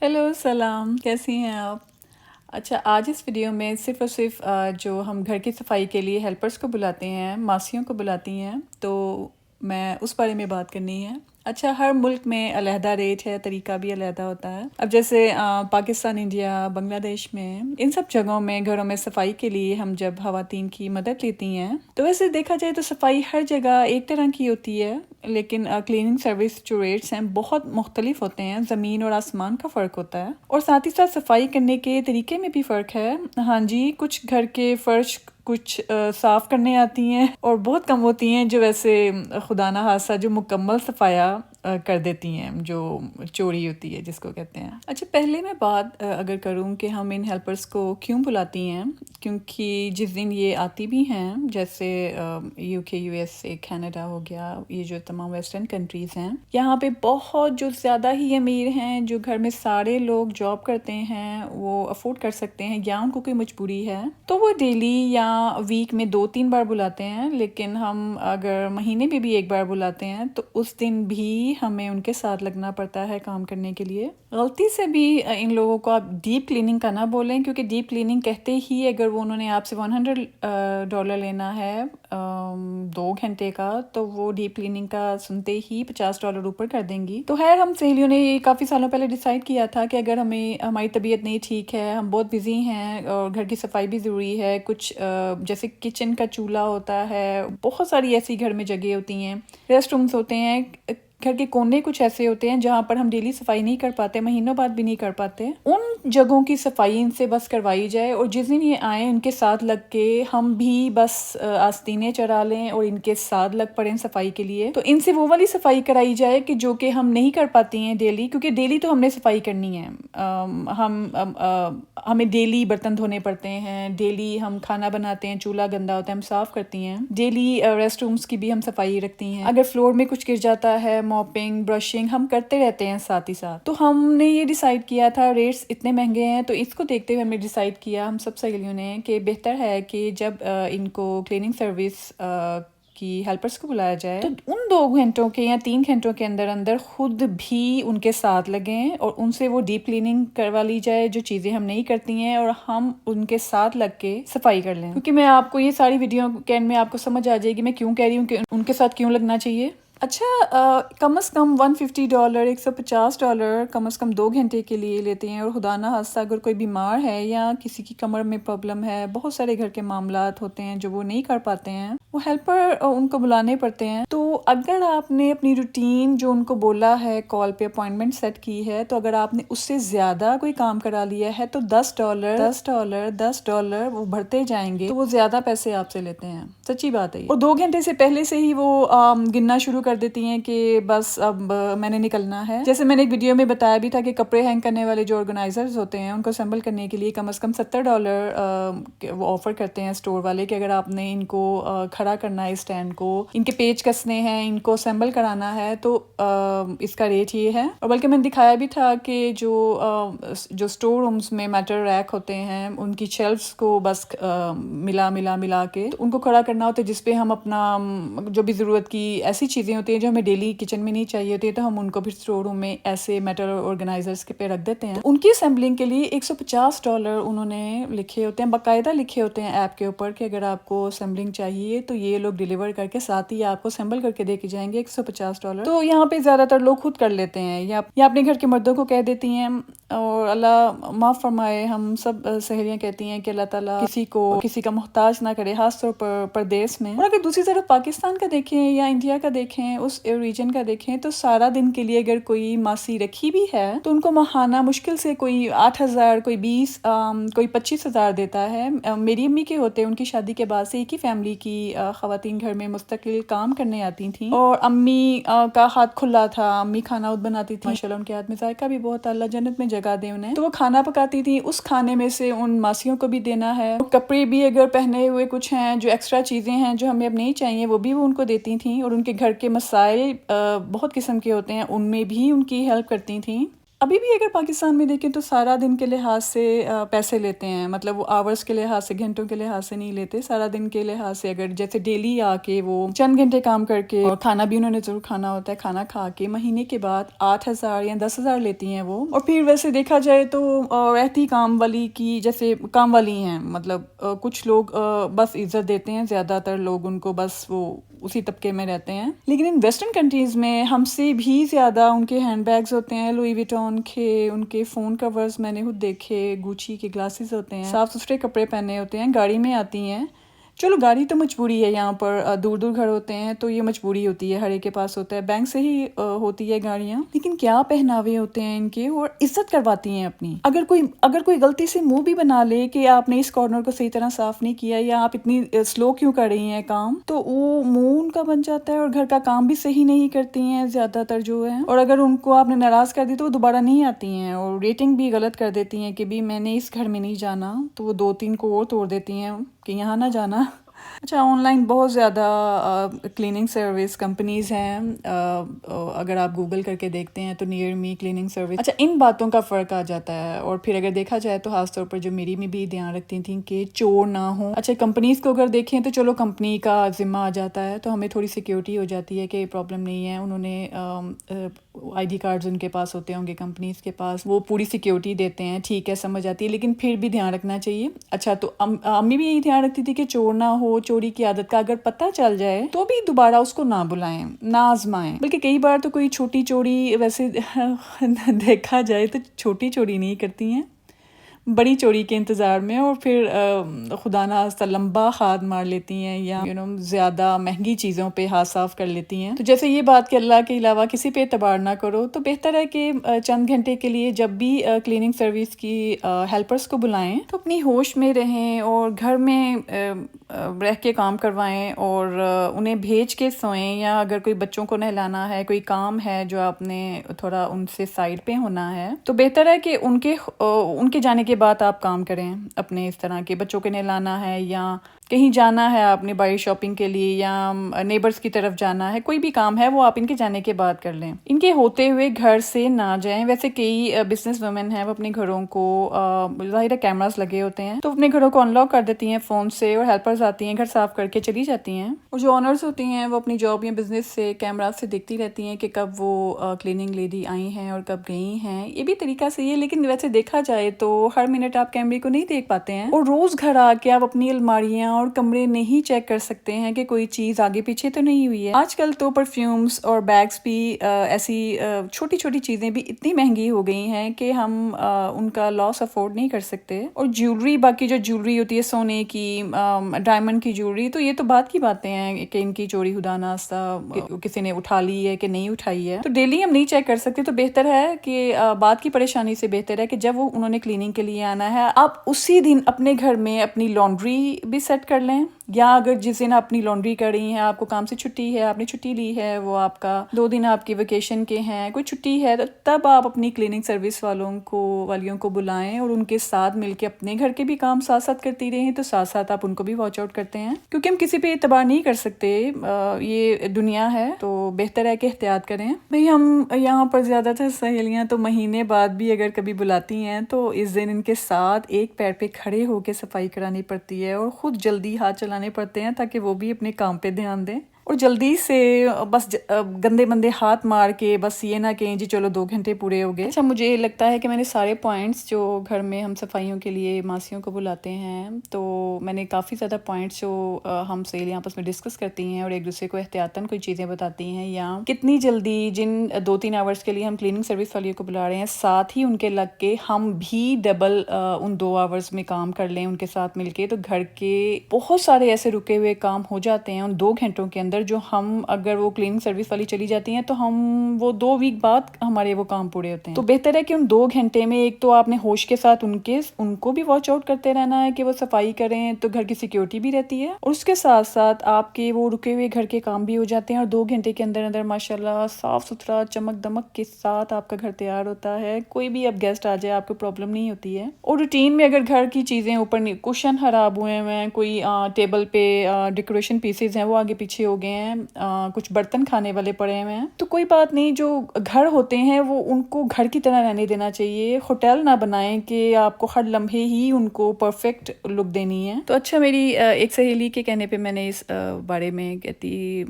Hello سلام، کیسی ہیں آپ؟ اچھا، آج اس ویڈیو میں صرف اور صرف جو ہم گھر کی صفائی کے لیے ہیلپرس کو بلاتے ہیں، ماسیوں کو بلاتی ہیں، تو میں اس بارے میں بات کرنی ہے۔ اچھا، ہر ملک میں علیحدہ ریٹ ہے، طریقہ بھی علیحدہ ہوتا ہے۔ اب جیسے پاکستان، انڈیا، بنگلہ دیش میں ان سب جگہوں میں گھروں میں صفائی کے لیے ہم جب خواتین کی مدد لیتی ہیں تو ویسے دیکھا جائے تو صفائی ہر جگہ ایک طرح کی ہوتی ہے، لیکن کلیننگ سروس جو ریٹس ہیں بہت مختلف ہوتے ہیں، زمین اور آسمان کا فرق ہوتا ہے، اور ساتھ ہی ساتھ صفائی کرنے کے طریقے میں بھی فرق ہے۔ ہاں جی، کچھ گھر کے فرش کچھ صاف کرنے آتی ہیں اور بہت کم ہوتی ہیں جو ویسے خدا نہ خواستہ جو مکمل صفایا کر دیتی ہیں، جو چوری ہوتی ہے جس کو کہتے ہیں۔ اچھا، پہلے میں بات اگر کروں کہ ہم ان ہیلپرس کو کیوں بلاتی ہیں، کیونکہ جس دن یہ آتی بھی ہیں، جیسے یو کے، یو ایس اے، کینیڈا ہو گیا، یہ جو تمام ویسٹرن کنٹریز ہیں، یہاں پہ بہت جو زیادہ ہی امیر ہیں، جو گھر میں سارے لوگ جاب کرتے ہیں، وہ افورڈ کر سکتے ہیں یا ان کو کوئی مجبوری ہے تو وہ ڈیلی یا ویک میں 2-3 بار بلاتے ہیں، لیکن ہم اگر مہینے میں بھی ایک بار بلاتے ہیں تو اس دن بھی ہمیں ان کے ساتھ لگنا پڑتا ہے کام کرنے کے لیے۔ غلطی سے بھی ان لوگوں کو آپ ڈیپ کلیننگ کا نہ بولیں، کیونکہ ڈیپ کلیننگ کہتے ہی اگر انہوں نے آپ سے $100 لینا ہے 2 گھنٹے کا، تو وہ ڈیپ کلیننگ کا سنتے ہی $50 اوپر کر دیں گی۔ تو خیر، ہم سہیلیوں نے یہ کافی سالوں پہلے ڈیسائیڈ کیا تھا کہ اگر ہماری طبیعت نہیں ٹھیک ہے، ہم بہت بزی ہیں اور گھر کی صفائی بھی ضروری ہے، کچھ جیسے کچن کا چولہا ہوتا ہے، بہت ساری ایسی گھر میں جگہ ہوتی ہیں، ریسٹ رومز ہوتے ہیں، گھر کے کونے کچھ ایسے ہوتے ہیں جہاں پر ہم ڈیلی صفائی نہیں کر پاتے، مہینوں بعد بھی نہیں کر پاتے، ان جگہوں کی صفائی ان سے بس کروائی جائے، اور جس دن یہ آئیں ان کے ساتھ لگ کے ہم بھی بس آستینے چرا لیں اور ان کے ساتھ لگ پڑیں صفائی کے لیے، تو ان سے وہ والی صفائی کرائی جائے کہ جو کہ ہم نہیں کر پاتی ہیں ڈیلی، کیونکہ ڈیلی تو ہم نے صفائی کرنی ہے۔ ہمیں ڈیلی برتن دھونے پڑتے ہیں، ڈیلی ہم کھانا بناتے ہیں، چولہا گندا ہوتا ہے ہم صاف کرتی ہیں، ڈیلی ریسٹ رومز کی بھی ہم صفائی رکھتی ہیں، اگر فلور میں کچھ گر جاتا ہے موپنگ، برشنگ ہم کرتے رہتے ہیں ساتھ ہی ساتھ۔ تو ہم نے یہ ڈیسائیڈ کیا تھا، ریٹس اتنے مہنگے ہیں تو اس کو دیکھتے ہوئے ہم نے ڈیسائیڈ کیا، ہم سب سہیلیوں نے، کہ بہتر ہے کہ جب ان کو کلیننگ سروس کی ہیلپرس کو بلایا جائے تو ان 2 گھنٹوں کے یا 3 گھنٹوں کے اندر اندر خود بھی ان کے ساتھ لگیں اور ان سے وہ ڈیپ کلیننگ کروا لی جائے جو چیزیں ہم نہیں کرتی ہیں، اور ہم ان کے ساتھ لگ کے صفائی کر لیں، کیونکہ میں آپ کو یہ ساری ویڈیو کے اینڈ میں آپ کو سمجھ آ جائے گی میں کیوں کہہ رہی ہوں کہ ان کے ساتھ کیوں لگنا چاہیے۔ اچھا، کم از کم $150، $150 کم از کم 2 گھنٹے کے لیے لیتے ہیں، اور خدا نہ خواستہ اگر کوئی بیمار ہے یا کسی کی کمر میں پرابلم ہے، بہت سارے گھر کے معاملات ہوتے ہیں جو وہ نہیں کر پاتے ہیں، وہ ہیلپر ان کو بلانے پڑتے ہیں۔ تو اگر آپ نے اپنی روٹین جو ان کو بولا ہے، کال پہ اپوائنٹمنٹ سیٹ کی ہے، تو اگر آپ نے اس سے زیادہ کوئی کام کرا لیا ہے تو $10 وہ بڑھتے جائیں گے، تو وہ زیادہ پیسے آپ سے لیتے ہیں، سچی بات ہے یہ۔ اور 2 گھنٹے سے پہلے سے ہی وہ گننا شروع کر دیتی ہیں کہ بس اب میں نے نکلنا ہے۔ جیسے میں نے ایک ویڈیو میں بتایا بھی تھا کہ کپڑے ہینگ کرنے والے جو آرگنائزرز ہوتے ہیں ان کو اسمبل کرنے کے لیے کم از کم $70 وہ آفر کرتے ہیں اسٹور والے، کہ اگر آپ نے ان کو کھڑا کرنا ہے، اسٹینڈ کو، ان کے پیچ کسنے ہیں، ان کو اسمبل کرانا ہے، تو اس کا ریٹ یہ ہے۔ اور بلکہ میں نے دکھایا بھی تھا کہ جو اسٹور رومز میں میٹل ریک ہوتے ہیں ان کی شیلفز کو بس ملا کے ان کو کھڑا کرنا ہوتا ہے، جس پہ ہم اپنا جو بھی ضرورت کی ایسی چیزیں ہوتی ہیں جو ہمیں ڈیلی کچن میں نہیں چاہیے ہوتی ہے، تو ہم ان کو پھر اسٹور روم میں ایسے میٹل آرگنائزرز کے پہ رکھ دیتے ہیں۔ ان کی اسمبلنگ کے لیے $150 انہوں نے لکھے ہوتے ہیں، باقاعدہ لکھے ہوتے ہیں ایپ کے اوپر، کہ اگر آپ کو اسمبلنگ چاہیے تو یہ لوگ ڈیلیور کر کے ساتھ ہی آپ کو اسمبل کر کے دے کے جائیں گے، $150۔ تو یہاں پہ زیادہ تر لوگ خود کر لیتے ہیں یا اپنے گھر کے مردوں کو کہہ دیتی ہیں، اور اللہ معاف فرمائے، ہم سب سہیلیاں کہتی ہیں کہ اللہ تعالیٰ کسی کا محتاج نہ کرے، خاص طور پر پردیس میں۔ اور اگر دوسری طرف پاکستان کا دیکھیں یا انڈیا کا دیکھیں، اس ریجن کا دیکھیں، تو سارا دن کے لیے اگر کوئی ماسی رکھی بھی ہے تو ان کو ماہانہ مشکل سے کوئی 8,000، کوئی 20، کوئی 25,000 دیتا ہے۔ میری امی کے ہوتے، ان کی شادی کے بعد سے ایک ہی فیملی کی خواتین گھر میں مستقل کام کرنے آتی تھیں، اور امی کا ہاتھ کھلا تھا، امی کھانا بناتی تھی، ماشاءاللہ ان کے ہاتھ میں ذائقہ بھی بہت، اللہ جنت میں جگہ دے انہیں، تو وہ کھانا پکاتی تھی، اس کھانے میں سے ان ماسیوں کو بھی دینا ہے، کپڑے بھی اگر پہنے ہوئے کچھ ہیں جو ایکسٹرا چیزیں ہیں جو ہمیں اب نہیں چاہیے وہ بھی وہ ان کو دیتی تھیں، اور ان کے گھر کے مسائل بہت قسم کے ہوتے ہیں ان میں بھی ان کی ہیلپ کرتی تھیں۔ ابھی بھی اگر پاکستان میں دیکھیں تو سارا دن کے لحاظ سے پیسے لیتے ہیں، مطلب وہ آورس کے لحاظ سے، گھنٹوں کے لحاظ سے نہیں لیتے، سارا دن کے لحاظ سے اگر جیسے ڈیلی آ کے وہ چند گھنٹے کام کر کے اور کھانا بھی انہوں نے ضرور کھانا ہوتا ہے، کھانا کھا کے مہینے کے بعد 8,000 یا 10,000 لیتی ہیں وہ. اور پھر ویسے دیکھا جائے تو رہتی کام والی کی جیسے کام والی ہیں، مطلب کچھ لوگ بس عزت دیتے ہیں، زیادہ تر لوگ ان کو بس وہ اسی طبقے میں رہتے ہیں. لیکن ان ویسٹرن کنٹریز میں ہم سے بھی زیادہ ان کے ہینڈ بیگز ہوتے ہیں، لوئی ویٹون کے، ان کے فون کورز میں نے خود دیکھے، گوچی کے گلاسز ہوتے ہیں، صاف ستھرے کپڑے پہنے ہوتے ہیں، گاڑی میں آتی ہیں. چلو گاڑی تو مجبوری ہے، یہاں پر دور دور گھر ہوتے ہیں تو یہ مجبوری ہوتی ہے، ہر ایک کے پاس ہوتا ہے، بینک سے ہی ہوتی ہے گاڑیاں. لیکن کیا پہناوے ہوتے ہیں ان کے، اور عزت کرواتی ہیں اپنی. اگر کوئی غلطی سے منہ بھی بنا لے کہ آپ نے اس کارنر کو صحیح طرح صاف نہیں کیا یا آپ اتنی سلو کیوں کر رہی ہیں کام، تو وہ منہ ان کا بن جاتا ہے اور گھر کا کام بھی صحیح نہیں کرتی ہیں زیادہ تر جو ہے. اور اگر ان کو آپ نے ناراض کر دی تو وہ دوبارہ نہیں آتی ہیں، اور ریٹنگ بھی غلط کر دیتی ہیں کہ بھی میں نے اس گھر میں نہیں جانا، تو وہ 2-3 کو اور توڑ دیتی ہیں کہ یہاں نہ جانا. اچھا، آن لائن بہت زیادہ کلیننگ سروس کمپنیز ہیں، اگر آپ گوگل کر کے دیکھتے ہیں تو نیئر می کلیننگ سروس. اچھا، ان باتوں کا فرق آ جاتا ہے. اور پھر اگر دیکھا جائے تو خاص طور پر جو میری میں بھی دھیان رکھتی تھیں کہ چور نہ ہوں. اچھا، کمپنیز کو اگر دیکھیں تو چلو کمپنی کا ذمہ آ جاتا ہے تو ہمیں تھوڑی سیکیورٹی ہو جاتی ہے کہ پرابلم نہیں ہے، انہوں نے آئی ڈی کارڈز ان کے پاس ہوتے ہوں گے کمپنیز کے پاس، وہ پوری سیکیورٹی دیتے ہیں، ٹھیک ہے، سمجھ آتی ہے. لیکن پھر بھی دھیان رکھنا چاہیے. اچھا، تو امی بھی یہی دھیان رکھتی تھی کہ چور نہ ہو، چوری کی عادت کا اگر پتہ چل جائے تو بھی دوبارہ اس کو نہ بلائیں، نہ آزمائیں. بلکہ کئی بار تو کوئی چھوٹی چوری ویسے دیکھا جائے تو چھوٹی چوری نہیں کرتی ہیں، بڑی چوری کے انتظار میں، اور پھر خدا نہ خواستہ لمبا ہاتھ مار لیتی ہیں یا زیادہ مہنگی چیزوں پہ ہاتھ صاف کر لیتی ہیں. تو جیسے یہ بات کہ اللہ کے علاوہ کسی پہ اعتبار نہ کرو، تو بہتر ہے کہ چند گھنٹے کے لیے جب بھی کلیننگ سروس کی ہیلپرز کو بلائیں تو اپنی ہوش میں رہیں اور گھر میں رہ کے کام کروائیں، اور انہیں بھیج کے سوئیں، یا اگر کوئی بچوں کو نہلانا ہے، کوئی کام ہے جو آپ نے تھوڑا ان سے سائڈ پہ ہونا ہے، تو بہتر ہے کہ ان کے جانے کے بعد آپ کام کریں اپنے. اس طرح کے بچوں کے نہلانا ہے یا کہیں جانا ہے آپ نے باہر شاپنگ کے لیے یا نیبرز کی طرف جانا ہے، کوئی بھی کام ہے وہ آپ ان کے جانے کے بعد کر لیں. ان کے ہوتے ہوئے گھر سے نہ جائیں. ویسے کئی بزنس وومن ہیں، وہ اپنے گھروں کو ظاہر ہے کیمراز لگے ہوتے ہیں تو اپنے گھروں کو ان لاک کر دیتی ہیں فون سے، اور ہیلپرز آتی ہیں گھر صاف کر کے چلی جاتی ہیں. اور جو آنرز ہوتی ہیں وہ اپنی جاب یا بزنس سے کیمراز سے دیکھتی رہتی ہیں کہ کب وہ کلیننگ لیڈی آئی ہیں اور کب گئی ہیں. یہ بھی طریقہ صحیح ہے، لیکن ویسے دیکھا جائے تو ہر منٹ آپ کیمرے کو نہیں دیکھ پاتے ہیں، اور روز گھر آ کے آپ اپنی الماریاں اور کمرے نہیں چیک کر سکتے ہیں کہ کوئی چیز آگے پیچھے تو نہیں ہوئی ہے. آج کل تو پرفیومز اور بیگز بھی ایسی چھوٹی چھوٹی چیزیں بھی اتنی مہنگی ہو گئی ہیں کہ ہم ان کا لاس افورڈ نہیں کر سکتے. اور جیولری، باقی جو جیولری ہوتی ہے سونے کی، ڈائمنڈ کی جیولری، تو یہ تو بات کی باتیں ہیں کہ ان کی چوری خدا نہ خواستہ کسی نے اٹھا لی ہے کہ نہیں اٹھائی ہے، تو ڈیلی ہم نہیں چیک کر سکتے. تو بہتر ہے کہ بات کی پریشانی سے بہتر ہے کہ جب وہ انہوں نے کلیننگ کے لیے آنا ہے، آپ اسی دن اپنے گھر میں اپنی لانڈری بھی سیٹ کر لیں. یا اگر جس دن آپ اپنی لانڈری کر رہی ہیں، آپ کو کام سے چھٹی ہے، آپ نے چھٹی لی ہے، وہ آپ کا 2 دن آپ کی ویکیشن کے ہیں، کوئی چھٹی ہے، تو تب آپ اپنی کلیننگ سروس والیوں کو بلائیں اور ان کے ساتھ مل کے اپنے گھر کے بھی کام ساتھ ساتھ کرتی رہیں. تو ساتھ ساتھ آپ ان کو بھی واچ آؤٹ کرتے ہیں، کیونکہ ہم کسی پہ اعتبار نہیں کر سکتے، یہ دنیا ہے، تو بہتر ہے کہ احتیاط کریں. بھئی ہم یہاں پر زیادہ تر سہیلیاں تو مہینے بعد بھی اگر کبھی بلاتی ہیں تو اس دن ان کے ساتھ ایک پیر پہ کھڑے ہو کے صفائی کرانی پڑتی ہے، اور خود جلدی ہاتھ چلانے پڑتے ہیں تاکہ وہ بھی اپنے کام پہ دھیان دیں. اور جلدی سے بس گندے بندے ہاتھ مار کے بس یہ نہ کہیں جی چلو 2 گھنٹے پورے ہو گئے. اچھا، مجھے لگتا ہے کہ میں نے سارے پوائنٹس جو گھر میں ہم صفائیوں کے لیے ماسیوں کو بلاتے ہیں، تو میں نے کافی زیادہ پوائنٹس جو ہم سہیلیاں آپس میں ڈسکس کرتی ہیں اور ایک دوسرے کو احتیاطاً کوئی چیزیں بتاتی ہیں، یا کتنی جلدی جن 2-3 آورس کے لیے ہم کلیننگ سروس والیوں کو بلا رہے ہیں، ساتھ ہی ان کے لگ کے ہم بھی ڈبل ان 2 آورس میں کام کر لیں ان کے ساتھ مل کے، تو گھر کے بہت سارے ایسے رکے ہوئے کام ہو جاتے ہیں ان 2 گھنٹوں کے اندر، جو ہم اگر وہ کلیننگ سروس والی چلی جاتی ہیں تو ہم وہ 2 ویک بعد ہمارے وہ کام پورے ہوتے ہیں. تو بہتر ہے کہ ان 2 گھنٹے میں ایک تو آپ نے ہوش کے ساتھ ان کو بھی واچ آؤٹ کرتے رہنا ہے کہ وہ صفائی کریں، تو گھر کی سیکیورٹی بھی رہتی ہے، اور اس کے ساتھ ساتھ آپ کے وہ رکے ہوئے گھر کے کام بھی ہو جاتے ہیں، اور 2 گھنٹے کے اندر اندر ماشاءاللہ صاف ستھرا چمک دمک کے ساتھ آپ کا گھر تیار ہوتا ہے. کوئی بھی اب گیسٹ آ جائے آپ کو پرابلم نہیں ہوتی ہے. اور روٹین میں اگر گھر کی چیزیں اوپر کشن خراب ہوئے ہیں، کوئی ٹیبل پہ ڈیکوریشن پیسز ہیں وہ آگے پیچھے ہو گئے ہیں، کچھ برتن کھانے والے پڑے ہوئے ہیں، تو کوئی بات نہیں، جو گھر ہوتے ہیں وہ ان کو گھر کی طرح رہنے دینا چاہیے، ہوٹل نہ بنائیں کہ آپ کو ہر لمحے ہی ان کو پرفیکٹ لک دینی ہے۔ تو اچھا، میری ایک سہیلی کے کہنے پہ میں نے اس بارے میں کہتی،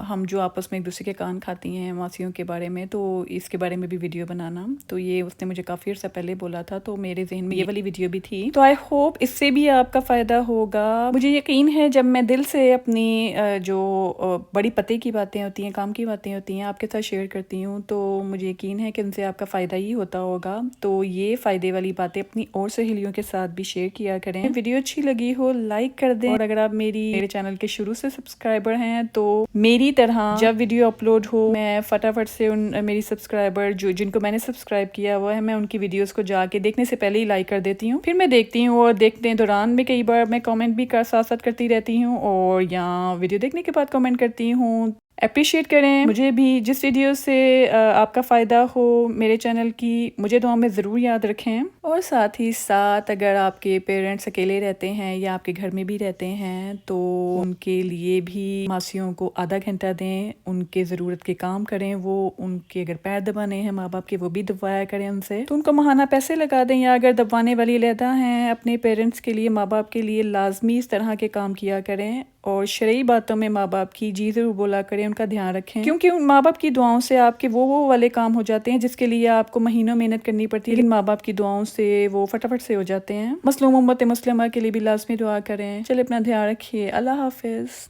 ہم جو آپس میں ایک دوسرے کے کان کھاتی ہیں ماسیوں کے بارے میں، تو اس کے بارے میں بھی ویڈیو بنانا، تو یہ اس نے مجھے کافی عرصہ پہلے بولا تھا، تو میرے ذہن میں یہ والی ویڈیو بھی تھی، تو آئی ہوپ اس سے بھی آپ کا فائدہ ہوگا۔ مجھے یقین ہے جب میں دل سے اپنی جو بڑی پتے کی باتیں ہوتی ہیں، کام کی باتیں ہوتی ہیں آپ کے ساتھ شیئر کرتی ہوں، تو مجھے یقین ہے کہ ان سے آپ کا فائدہ ہی ہوتا ہوگا، تو یہ فائدے والی باتیں اپنی اور سہیلیوں کے ساتھ بھی شیئر کیا کریں۔ ویڈیو اچھی لگی ہو لائک کر دیں، اور اگر آپ میرے چینل کے شروع سے سبسکرائبر ہیں تو میری طرح جب ویڈیو اپلوڈ ہو میں فٹافٹ سے میری سبسکرائبر جن کو میں نے سبسکرائب کیا ہوا ہے، میں ان کی ویڈیوز کو جا کے دیکھنے سے پہلے ہی لائک کر دیتی ہوں، پھر میں دیکھتی ہوں، اور دیکھتے دوران میں کئی بار میں کامنٹ بھی ساتھ ساتھ کرتی رہتی ہوں، اور یا ویڈیو دیکھنے کے بعد کامنٹ کرتی ہوں۔ اپریشیٹ کریں مجھے بھی، جس ویڈیو سے آپ کا فائدہ ہو میرے چینل کی، مجھے دعاؤں میں ضرور یاد رکھیں، اور ساتھ ہی ساتھ اگر آپ کے پیرنٹس اکیلے رہتے ہیں یا آپ کے گھر میں بھی رہتے ہیں تو ان کے لیے بھی ماسیوں کو آدھا گھنٹہ دیں، ان کے ضرورت کے کام کریں، وہ ان کے اگر پیر دبانے ہیں ماں باپ کے وہ بھی دبوایا کریں ان سے، تو ان کو ماہانہ پیسے لگا دیں، یا اگر دبوانے والی علیحدہ ہیں اپنے پیرنٹس کے لیے، ماں باپ کے لیے لازمی اس طرح کے کام کیا کریں، اور شرعی باتوں میں ماں باپ کی جی ضرور بولا کریں، ان کا دھیان رکھیں، کیونکہ ماں باپ کی دعاؤں سے آپ کے وہ والے کام ہو جاتے ہیں جس کے لیے آپ کو مہینوں محنت کرنی پڑتی ہے، لیکن ماں باپ کی دعاؤں سے وہ فٹافٹ سے ہو جاتے ہیں۔ مظلوم امت مسلمہ کے لیے بھی لازمی دعا کریں۔ چلے اپنا دھیان رکھیے، اللہ حافظ۔